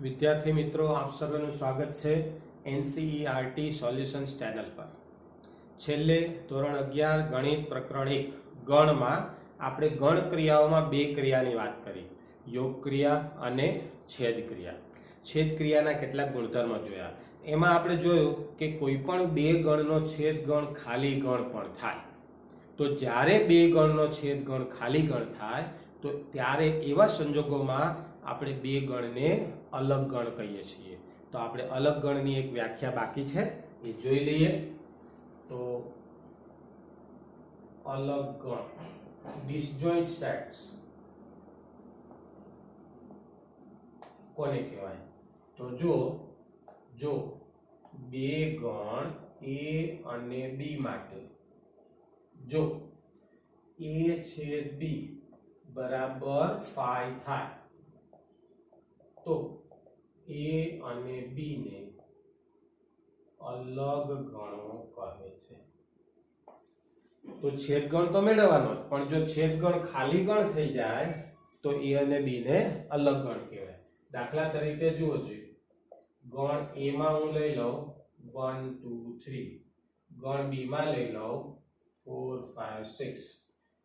विद्यार्थी मित्रों, आप सर्वेનું સ્વાગત છે એનસીઈઆરટી સોલ્યુશન્સ ચેનલ પર। છેલ્લે ધોરણ 11 ગણિત પ્રકરણ 1 ગણમાં આપણે ગણ ક્રિયાઓમાં બે ક્રિયાની વાત કરી, યોગ ક્રિયા અને છેદ ક્રિયા। છેદ ક્રિયાના કેટલાક ગુણધર્મો જોયા। એમાં આપણે જોયું કે કોઈ પણ બે ગણનો છેદ ગણ ખાલી ગણ પણ થાય। તો જ્યારે બે ગણનો છેદ ગણ ખાલી ગણ થાય તો ત્યારે એવા સંજોગોમાં આપણે બે ગણને અલગ ગણ કહીએ છીએ। તો આપણે અલગ ગણની એક વ્યાખ્યા બાકી છે, એ જોઈ લઈએ। તો અલગ ગણ ડિસજોઇન્ટ સેટ્સ કોને કહેવાય? તો જો બે ગણ A અને B માટે જો A છેદ B બરાબર 5 થાય તો A અને B ને અલગ ગણો કહે છે। તો છેદગણ તો મેળવવાનો, પણ જો છેદગણ ખાલી ગણ થઈ જાય તો A અને B ને અલગ ગણ કહેવાય। દાખલા તરીકે જુઓ જોઈએ, ગણ A માં હું લઈ લઉં 1 2 3, ગણ B માં લઈ લઉં 4 5 6।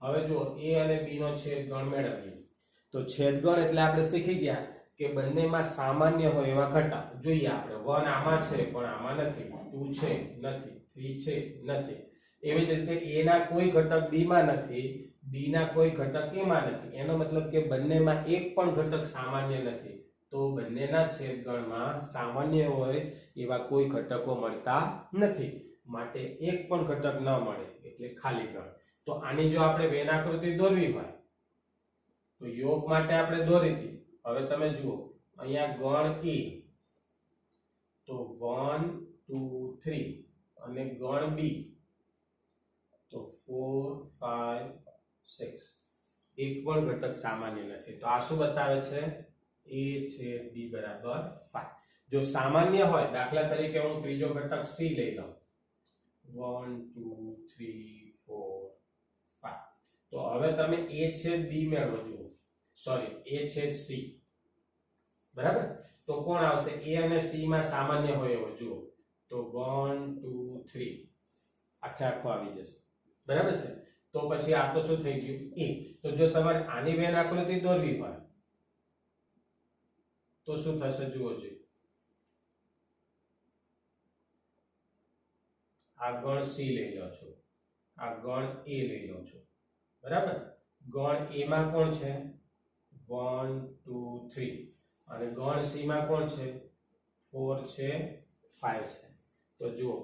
હવે જો A અને B નો છેદગણ મેળવીએ તો છેદગણ એટલે આપણે શીખી ગયા કે બંનેમાં સામાન્ય હોય એવા ઘટક જોઈએ। આપણે 1 આમાં છે પણ આમાં નથી, 2 છે નથી, 3 છે નથી। એવી જ રીતે A ના કોઈ ઘટક B માં નથી, B ના કોઈ ઘટક A માં નથી। એનો મતલબ કે બંનેમાં એક પણ ઘટક સામાન્ય નથી। તો બંનેના છેદગણમાં સામાન્ય હોય એવા કોઈ ઘટકો મળતા નથી, માટે એક પણ ઘટક ન મળે એટલે ખાલી ગણ। તો આની જો આપણે વેન આકૃતિ દોરવી હોય તો યોગ માટે આપણે દોરી હતી। હવે તમે જુઓ, અહીંયા ગણ A તો 1 2 3 અને ગણ B તો 4 5 6, એક પણ ઘટક સામાન્ય નથી। તો આ શું બતાવે છે? A છેદ B બરાબર 5। જો સામાન્ય હોય, દાખલા તરીકે હું ત્રીજો ઘટક C લઈ લઉં 1 2 3 4 5, તો હવે તમે A છેદ B મેળવો જુઓ, સોરી A છેદ C બરાબર। તો કોણ આવશે? A અને C માં સામાન્ય હોય એવો જુઓ તો 1 2 3 આખે આખો આવી જશે, બરાબર છે। તો પછી આ તો શું થઈ ગયું? A। તો જો તમારે આની વેન આકૃતિ દોરવી હોય તો શું થશે જુઓ જોઈએ, આ ગણ C લઈ લો છો, આ ગણ A લઈ લો છો, બરાબર। ગણ A માં કોણ છે? 1 2 3 અને ગણ C માં કોણ છે? 4 છે 5 છે। તો જુઓ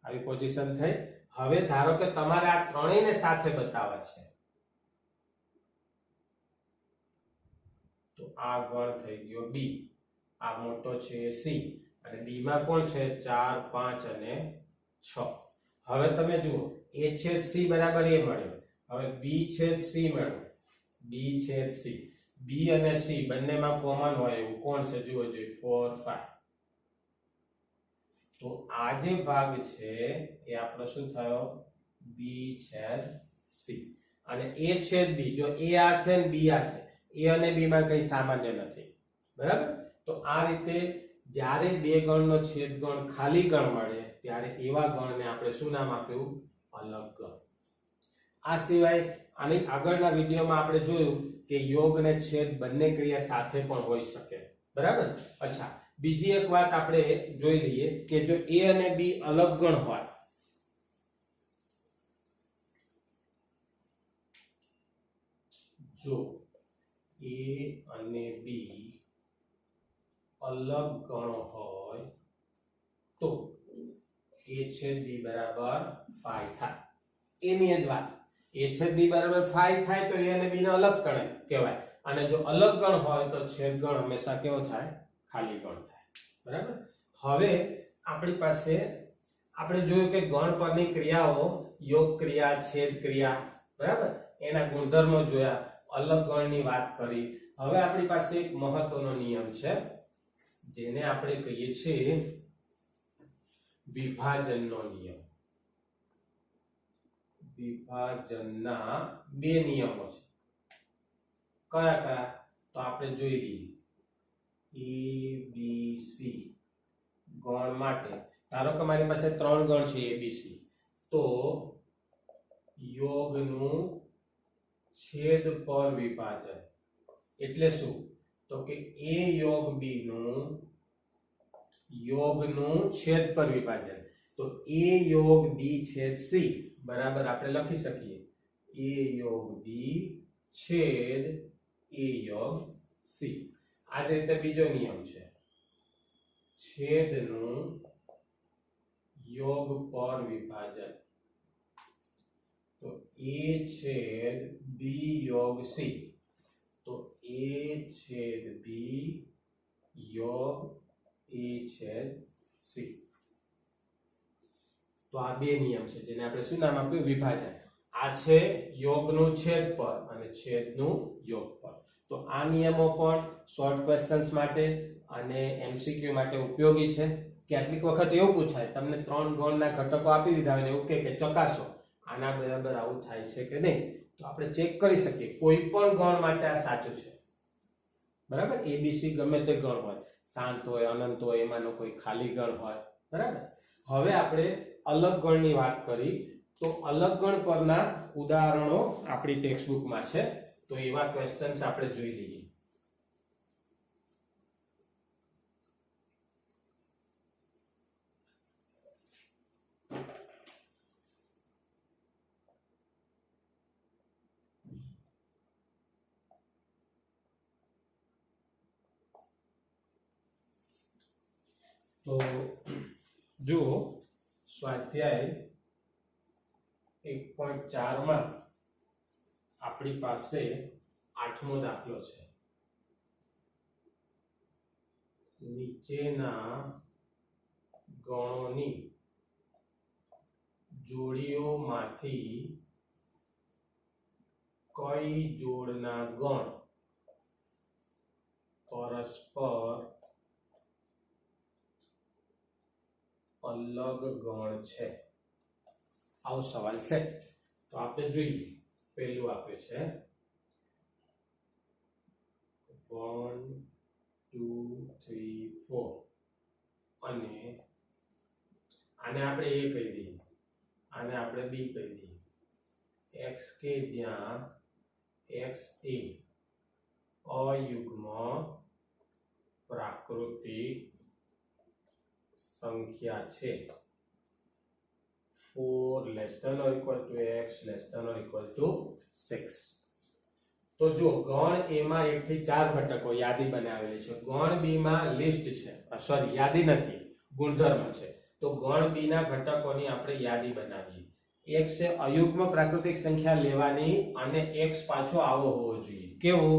આવી પોઝિશન થઈ। હવે ધારો કે તમારે આ ત્રણેયને સાથે બતાવવા છે તો આ ગણ થઈ ગયો B, આ મોટો છે C અને B માં કોણ છે? 4 5 અને 6। હવે તમે જુઓ A છેદ C બરાબર A મળ્યો, હવે B છેદ C મળ્યો, B છેદ C, B અને C બંનેમાં કોમન હોય એવું કોણ છે જુઓ જોઈએ 4 5। તો આ જે ભાગ છે એ આપણો શું થયો? B છેદ C અને A છેદ B, જો A આ છે ને B આ છે, A અને B માં કઈ સામાન્ય નથી, બરાબર। તો આ રીતે જ્યારે બે ગણનો છેદગણ ખાલી ગણ મળે ત્યારે એવા ગણને આપણે શું નામ આપ્યું? અલગ ગણ। આ સિવાય આની આગળના વિડીયોમાં આપણે જોયું કે યોગ અને છેદ બંને ક્રિયા સાથે પણ હોઈ શકે, બરાબર। અચ્છા, બીજી એક વાત આપણે જોઈ લઈએ કે જો A અને B અલગ ગણ હોય જો A અને B અલગ ગણ હોય તો A છેદ B બરાબર 5 થાય। એની જ વાત, A છેદ B બરાબર 5 થાય તો A અને B નો અલગ ગણ કહેવાય, અને જો અલગ ગણ હોય તો છેદગણ હંમેશા કેવો થાય? ખાલી ગણ થાય, બરાબર। હવે આપણી પાસે આપણે જોયું કે ગણ પરની ક્રિયાઓ યોગ ક્રિયા, છેદ ક્રિયા, બરાબર, એના ગુણધર્મો જોયા, અલગ ગણની વાત કરી। હવે આપણી પાસે એક મહત્વનો નિયમ છે જેને આપણે કહીએ છીએ વિભાજનનો નિયમ। વિભાજનના બે નિયમો છે, કયા કયા? તો આપણે જોઈ લઈએ। એબીસી ગણ માટે ધારો કે મારી પાસે 3 ગણ છે એબીસી, તો યોગનું છેદ પર વિભાજન એટલે શું? તો કે એ યોગ બી નું યોગનું છેદ પર વિભાજન, તો એ યોગ બી છેદ સી બરાબર આપણે લખી શકીએ એ યોગ બી છેદ એ યોગ સી. આ જ રીતે બીજો નિયમ છે, છેદનું યોગ પર વિભાજન, તો એ છેદ બી યોગ સી, તો એ છેદ બી યોગ એ છેદ સી. તો આ બે નિયમ છે જેને આપણે શું નામ આપ્યું? વિભાજન. આ છે યોગનું છેદ પર અને છેદનું યોગ પર. તો આ નિયમો પણ શોર્ટ ક્વેશ્ચન્સ માટે અને એમસીક્યુ માટે ઉપયોગી છે. કેટલીક વખત એવું પૂછાય તમને 3 ગણના ઘટકો આપી દીધા હોય ને એવું કે ચકાસો આના બરાબર આવું થાય છે કે નહીં, તો આપણે ચેક કરી શકીએ કોઈ પણ ગણ માટે આ સાચું છે બરાબર. એબીસી ગમે તે ગણ હોય, શાંત હોય, અનંત હોય, એમાંનો કોઈ ખાલી ગણ હોય બરાબર. હવે આપણે અલગ ગણની વાત કરી, તો અલગ ગણ પરના ઉદાહરણો આપણી ટેક્સ્ટ બુકમાં છે, તો એવા ક્વેશ્ચન્સ આપણે જોઈ લઈએ. તો જો સ્વાધ્યાય 1.4 માં આપણી પાસે 8મો દાખલો છે. નીચેના ગણોની જોડીઓમાંથી કઈ જોડના ગણ પરસ્પર અલગ ગણ છે? આવો સવાલ છે. તો આપણે જોઈએ. પહેલું આપે છે 1 2 3 4 અને આને આપણે a કહી દઈએ, આને આપણે b કહી દઈએ. x કે જ્યાં x એ અયુગ્મ પ્રાકૃતિક સંખ્યા છે. 4 less than or equal to x less than or equal to 6. તો જો ગણ a માં 1 થી 4 ઘટકો યાદી બનાવેલી છે, ગણ b માં લિસ્ટ છે, સોરી યાદી નથી, ગુણધર્મ છે. તો ગણ b ના ઘટકોની આપણે યાદી બનાવીએ. x છે અયુગ્મ પ્રાકૃતિક સંખ્યા લેવાની અને x પાછો આવો હોવો જોઈએ. કેવો?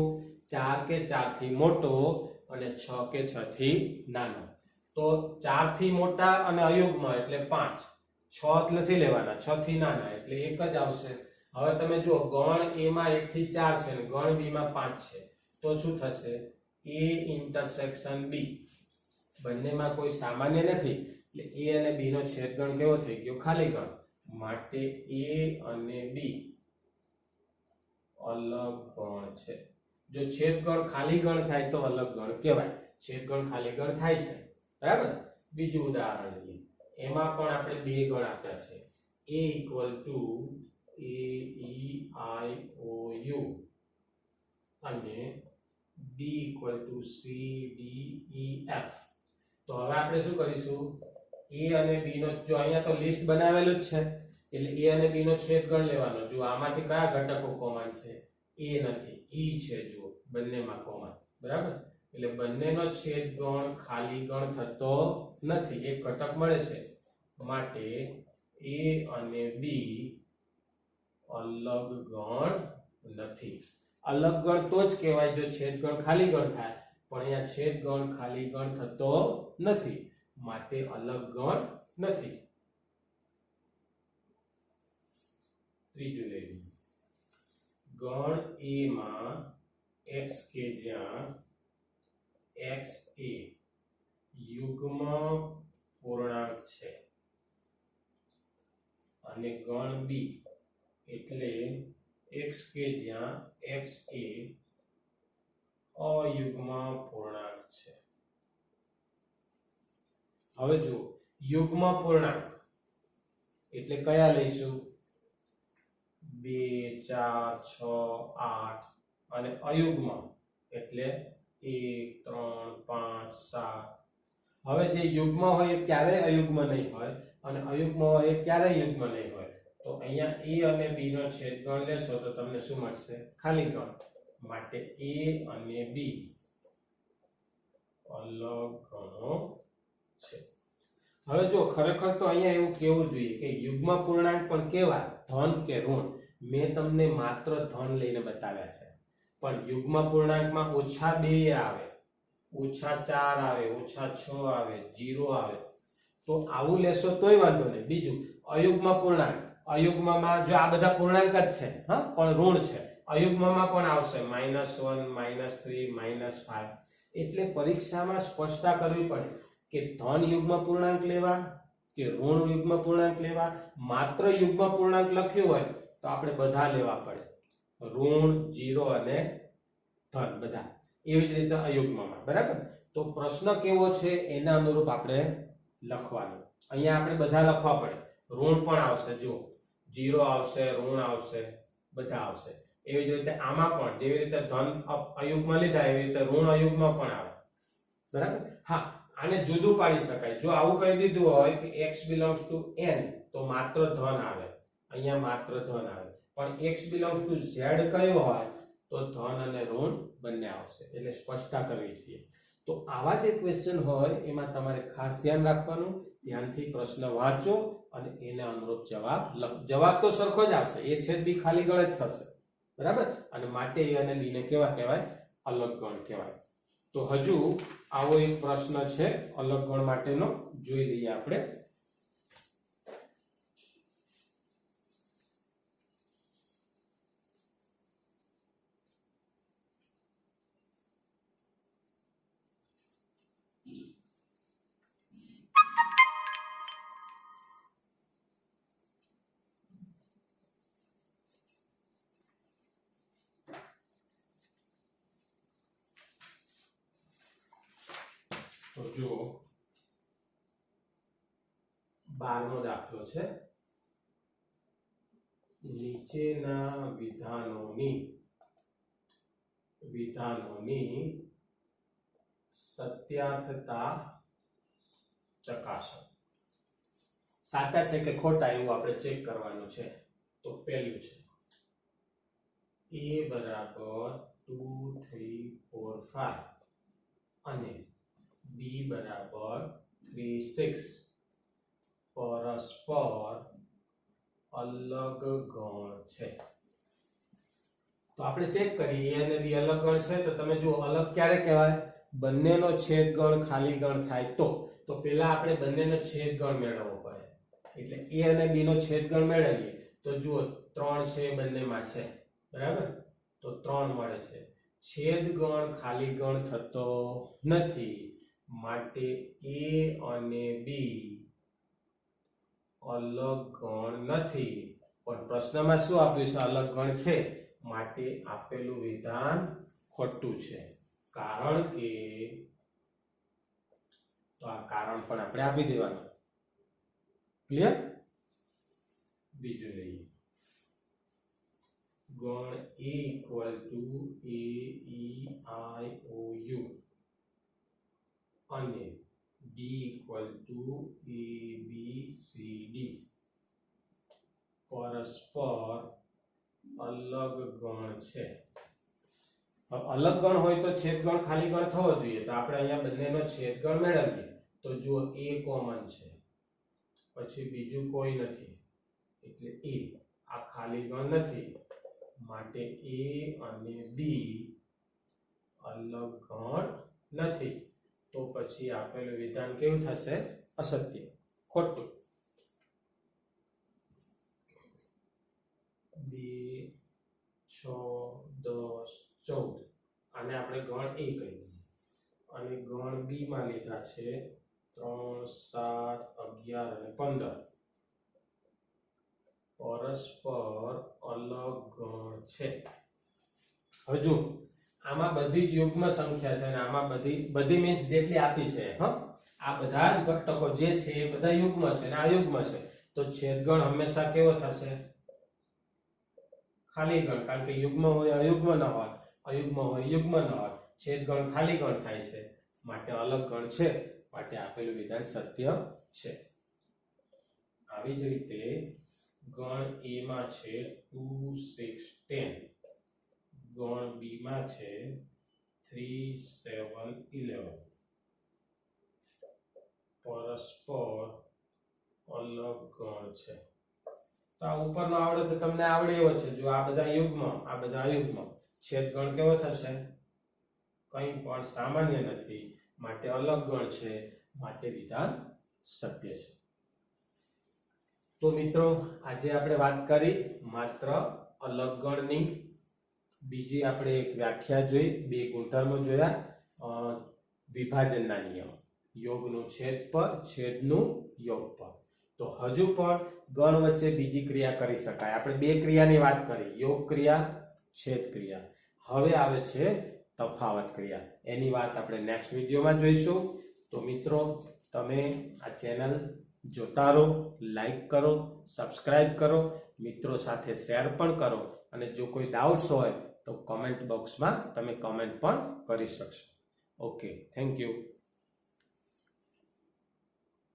4 કે 4 થી મોટો અને 6 કે 6 થી નાનો. તો 4 થી મોટા અને અયુગ્મ એટલે 5, 6 નથી લેવાના, 6 થી નાના એટલે 1 જ આવશે. હવે તમે જુઓ ગણ a માં 1 થી 4 છે અને ગણ b માં 5 છે, તો શું થશે? a ઇન્ટરસેક્શન b, બંનેમાં કોઈ સામાન્ય નથી એટલે a અને b નો છેદગણ કેવો થઈ ગયો? ખાલી ગણ. માટે a અને b અલગ ગણ છે. જો છેદગણ ખાલી ગણ થાય તો અલગ ગણ કહેવાય, છેદગણ ખાલી ગણ થાય છે બરાબર. બીજું ઉદાહરણ લઈએ. એમાં પણ આપણે બે ગણ આપ્યા છે, a equal to a e i o u અને b equal to c d e f. તો હવે આપણે શું કરીશું? a અને b નો, જો અહીંયા તો લિસ્ટ બનાવેલું જ છે એટલે a અને b નો છેદગણ લેવાનો. જો આમાંથી કયા ઘટકો કોમન છે? a નથી, e છે. જો બંનેમાં કોમન બરાબર, એટલે બંનેનો છેદગણ ખાલી ગણ થતો નથી, એક ઘટક મળે છે. માટે a અને b અલગ ગણ નથી. અલગ ગણ તો જ કહેવાય જો છેદગણ ખાલી ગણ થાય, પણ અહીંયા છેદગણ ખાલી ગણ થતો નથી, માટે અલગ ગણ નથી. ત્રીજું લઈ લઈએ. ગણ a માં x કે જ્યાં x એ યુગ્મ પૂર્ણાંક છે અને ગણ b એટલે x કે જ્યાં x એ અયુગ્મ પૂર્ણાંક છે. હવે જુઓ યુગ્મ પૂર્ણાંક એટલે કયા લઈશું 2 4 6 8 અને અયુગ્મ એટલે 1 3 5 7 હવે જે યુગ્મ હોય એ ક્યારેય અયુગ્મ નહીં હોય અને અયુગ્મ હોય એ ક્યારેય યુગ્મ નહીં હોય તો અહીંયા a અને b નો છેદગણ લેશો તો તમને શું મળશે ખાલી ગણ માટે a અને b અલગ ગણો છે હવે જો ખરેખર તો અહીંયા એવું કહેવું જોઈએ કે યુગ્મ પૂર્ણાંક પણ કેવા ધન કે ઋણ મેં તમને માત્ર ધન લઈને બતાવ્યા છે પણ યુગ્મ પૂર્ણાંકમાં -2 આવે -4 આવે -6 આવે 0 આવે તો આવું લેશો તોય વાંધો નહીં બીજું અયુગ્મ પૂર્ણાંક અયુગ્મમાં જો આ બધા પૂર્ણાંક જ છે હા પણ ઋણ છે અયુગ્મમાં પણ આવશે -1 -3 -5 એટલે પરીક્ષામાં સ્પષ્ટતા કરવી પડે કે ધન યુગ્મ પૂર્ણાંક લેવા કે ઋણ યુગ્મ પૂર્ણાંક લેવા માત્ર યુગ્મ પૂર્ણાંક લખ્યું હોય તો આપણે બધા લેવા પડે ઋણ 0 અને ધન બધા એવી જ રીતે અયુગ્મમાં બરાબર તો પ્રશ્ન કેવો છે એના અનુરૂપ આપણે લખવાનું અહીંયા આપણે બધા લખવા પડે ઋણ પણ આવશે જો 0 આવશે ઋણ આવશે બધા આવશે એવી જ રીતે આમાં પણ જેવી રીતે ધન અયુગ્મ લીધા એવી રીતે ઋણ અયુગ્મ પણ આવે બરાબર હા આને જુદું પાડી શકાય જો આવું કહી દીધું હોય કે x belongs to n તો માત્ર ધન આવે અહીંયા માત્ર ધન આવે પણ x belongs to z કયો હોય તો ધન અને ઋણ બંને આવશે એટલે સ્પષ્ટતા કરવી જોઈએ તો આવા જે ક્વેશ્ચન હોય એમાં તમારે ખાસ ધ્યાન રાખવાનું ધ્યાનથી પ્રશ્ન વાંચો અને એને અનુરૂપ જવાબ તો સરખો જ આવશે એ છેદ બી ખાલી ગણ જ થશે બરાબર અને માટે a અને b ને કેવા કહેવાય અલગ ગણ કહેવાય તો હજુ આવો એક પ્રશ્ન છે અલગ ગણ માટેનો જોઈ લઈએ આપણે તો જો 12મો દાખલો છે નીચેના વિધાનોની સત્યાર્થતા ચકાસો સાચા છે કે ખોટા એવું આપણે ચેક કરવાનું છે તો પહેલું છે a બરાબર 2 3 4 5 અને b બરાબર 3 6 પરસ્પર અલગ ગણ છે તો આપણે ચેક કરીએ a અને b અલગ ગણ છે તો તમે જુઓ અલગ ક્યારે કહેવાય બંનેનો છેદગણ ખાલી ગણ થાય તો પહેલા આપણે બંનેનો છેદગણ મેળવવો પડે એટલે a અને b નો છેદગણ મેળવીએ તો જુઓ 3 છે બંનેમાં છે બરાબર તો 3 મળે છે છેદગણ ખાલી ગણ થતો નથી માટે a અને b અલગ ગણ નથી પણ પ્રશ્નમાં શું આપ્યું છે અલગ ગણ છે માટે આપેલું વિધાન ખોટું છે કારણ કે તો આ કારણ પણ આપણે આપી દેવાનું ક્લિયર બીજું લઈએ ગણ a equal to a e i o u અને b equal to a b c d પરસ્પર અલગ ગણ છે અલગ ગણ હોય તો છેદગણ ખાલી ગણ થવો જોઈએ તો આપણે અહીંયા બંનેનો છેદગણ મેળવીએ તો જુઓ a કોમન છે પછી બીજું કોઈ નથી એટલે a આ ખાલી ગણ નથી માટે a અને b અલગ ગણ નથી તો પછી આપેલું વિધાન કેવું થશે અસત્ય ખોટું 2 6 10 14 આને આપણે ગણ a કહી દઈએ અને ગણ b માં લીધા છે 3 7 11 અને 15 પરસ્પર અલગ ગણ છે હવે જો આમાં બધી જ યુગ્મ સંખ્યા છે અને આમાં બધી મીન્સ જેટલી આપી છે હા આ બધા જ ઘટકો જે છે એ બધા યુગ્મ છે અને આ યુગ્મ છે, તો છેદગણ હંમેશા કેવો થશે? ખાલી ગણ, કારણ કે યુગ્મ હોય અયુગ્મ ન હોય, અયુગ્મ હોય યુગ્મ ન હોય, છેદગણ ખાલી ગણ થાય છે, માટે અલગ ગણ છે, માટે આપેલું વિધાન સત્ય છે. આવી જ રીતે ગણ A માં છે 2 6 10, ગણ B માં છે 3 7 11, પરસ્પર અલગ ગણ છે. તો આ ઉપરનો આવડે તો તમને આવડે એવો છે, જો આ બધા યુગ્મ આ બધા અયુગ્મ, છેદગણ કેવો થશે? કંઈ પણ સામાન્ય નથી, માટે અલગ ગણ છે, માટે વિધાન સત્ય છે. તો મિત્રો આજે આપણે વાત કરી માત્ર અલગ ગણની. બીજી આપણે એક વ્યાખ્યા જોઈ, બે ગુણધર્મો જોયા, વિભાજનના નિયમ, યોગનું છેદ પર, છેદનું યોગ પર. તો હજુ પણ ગણ વચ્ચે બીજી ક્રિયા કરી શકાય. આપણે બે ક્રિયાની વાત કરી, યોગ ક્રિયા, છેદ ક્રિયા. હવે આવે છે તફાવત ક્રિયા. એની વાત આપણે નેક્સ્ટ વિડીયોમાં જોઈશું. તો મિત્રો તમે આ ચેનલ જોતા રહો, લાઈક કરો, સબસ્ક્રાઇબ કરો, મિત્રો સાથે શેર પણ કરો, અને જો કોઈ ડાઉટ્સ હોય તો કમેન્ટ બોક્સમાં તમે કમેન્ટ પણ કરી શકશો. Okay, thank you.